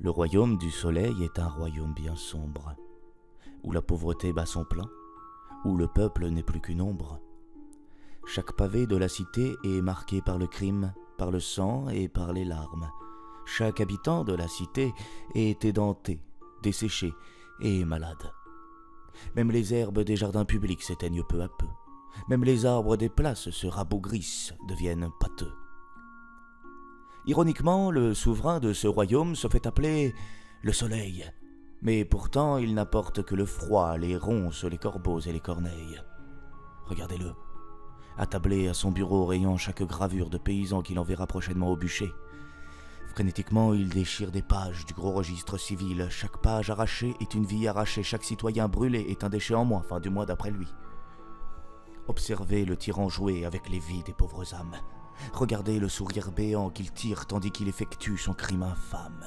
Le royaume du soleil est un royaume bien sombre, où la pauvreté bat son plein, où le peuple n'est plus qu'une ombre. Chaque pavé de la cité est marqué par le crime, par le sang et par les larmes. Chaque habitant de la cité est édenté, desséché et malade. Même les herbes des jardins publics s'éteignent peu à peu. Même les arbres des places se rabougrissent, deviennent pâteux. Ironiquement, le souverain de ce royaume se fait appeler le soleil. Mais pourtant, il n'apporte que le froid, les ronces, les corbeaux et les corneilles. Regardez-le, attablé à son bureau rayant chaque gravure de paysan qu'il enverra prochainement au bûcher. Frénétiquement, il déchire des pages du gros registre civil. Chaque page arrachée est une vie arrachée. Chaque citoyen brûlé est un déchet en moins, fin du mois d'après lui. Observez le tyran jouer avec les vies des pauvres âmes. Regardez le sourire béant qu'il tire tandis qu'il effectue son crime infâme.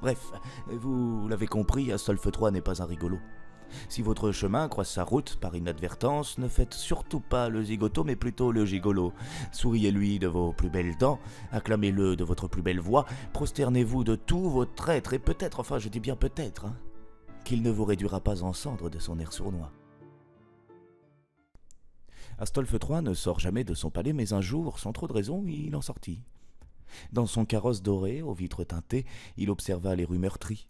Bref, vous l'avez compris, Astolphe III n'est pas un rigolo. Si votre chemin croise sa route par inadvertance, ne faites surtout pas le zigoto, mais plutôt le gigolo. Souriez-lui de vos plus belles dents, acclamez-le de votre plus belle voix, prosternez-vous de tous vos traîtres, et peut-être, enfin je dis bien peut-être, qu'il ne vous réduira pas en cendres de son air sournois. Astolphe III ne sort jamais de son palais, mais un jour, sans trop de raison, il en sortit. Dans son carrosse doré, aux vitres teintées, il observa les rues meurtries.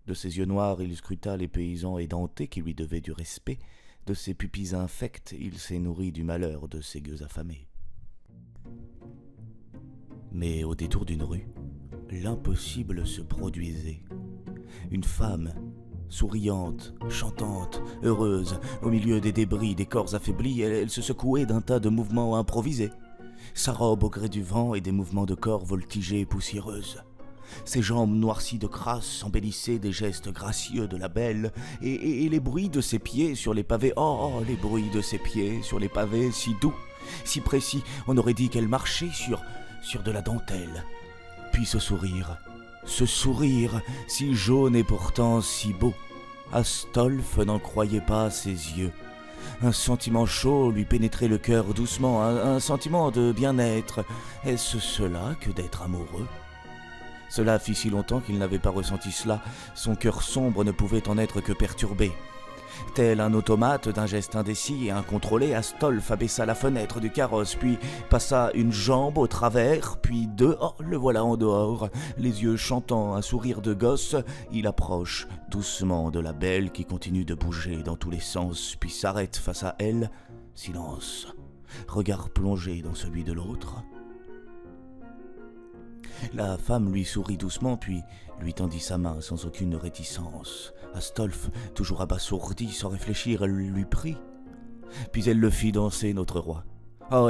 De ses yeux noirs, il scruta les paysans édentés qui lui devaient du respect. De ses pupilles infectes, il s'est nourri du malheur de ces gueux affamés. Mais au détour d'une rue, l'impossible se produisait. Une femme, souriante, chantante, heureuse, au milieu des débris, des corps affaiblis, elle se secouait d'un tas de mouvements improvisés. Sa robe au gré du vent et des mouvements de corps voltigés et poussiéreuses. Ses jambes noircies de crasse embellissaient des gestes gracieux de la belle, et les bruits de ses pieds sur les pavés, oh, les bruits de ses pieds sur les pavés, si doux, si précis, on aurait dit qu'elle marchait sur de la dentelle. Puis ce sourire, si jaune et pourtant si beau. Astolphe n'en croyait pas à ses yeux. Un sentiment chaud lui pénétrait le cœur doucement, un sentiment de bien-être. Est-ce cela que d'être amoureux ? Cela fit si longtemps qu'il n'avait pas ressenti cela, son cœur sombre ne pouvait en être que perturbé. Tel un automate d'un geste indécis et incontrôlé, Astolphe abaissa la fenêtre du carrosse, puis passa une jambe au travers, puis deux, le voilà en dehors. Les yeux chantants, un sourire de gosse, il approche doucement de la belle qui continue de bouger dans tous les sens, puis s'arrête face à elle, silence, regard plongé dans celui de l'autre. La femme lui sourit doucement, puis lui tendit sa main sans aucune réticence. Astolphe, toujours abasourdi, sans réfléchir, elle lui prit. Puis elle le fit danser, notre roi.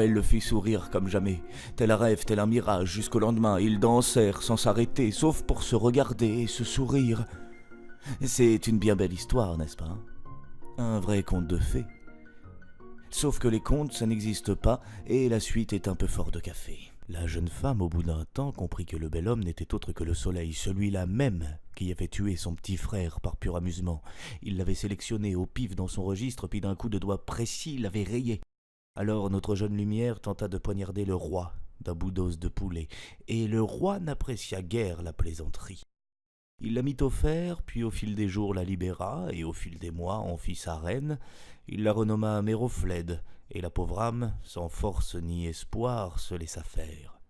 Elle le fit sourire comme jamais. Tel un rêve, tel un mirage, jusqu'au lendemain, ils dansèrent sans s'arrêter, sauf pour se regarder et se sourire. C'est une bien belle histoire, n'est-ce pas ? Un vrai conte de fées. Sauf que les contes, ça n'existe pas, et la suite est un peu fort de café. La jeune femme, au bout d'un temps, comprit que le bel homme n'était autre que le soleil, celui-là même qui avait tué son petit frère par pur amusement. Il l'avait sélectionné au pif dans son registre, puis d'un coup de doigt précis, l'avait rayé. Alors notre jeune lumière tenta de poignarder le roi d'un bout d'os de poulet, et le roi n'apprécia guère la plaisanterie. Il la mit au fer, puis au fil des jours la libéra, et au fil des mois en fit sa reine. Il la renomma Méroflède, et la pauvre âme, sans force ni espoir, se laissa faire.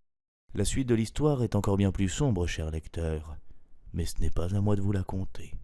La suite de l'histoire est encore bien plus sombre, cher lecteur, mais ce n'est pas à moi de vous la conter.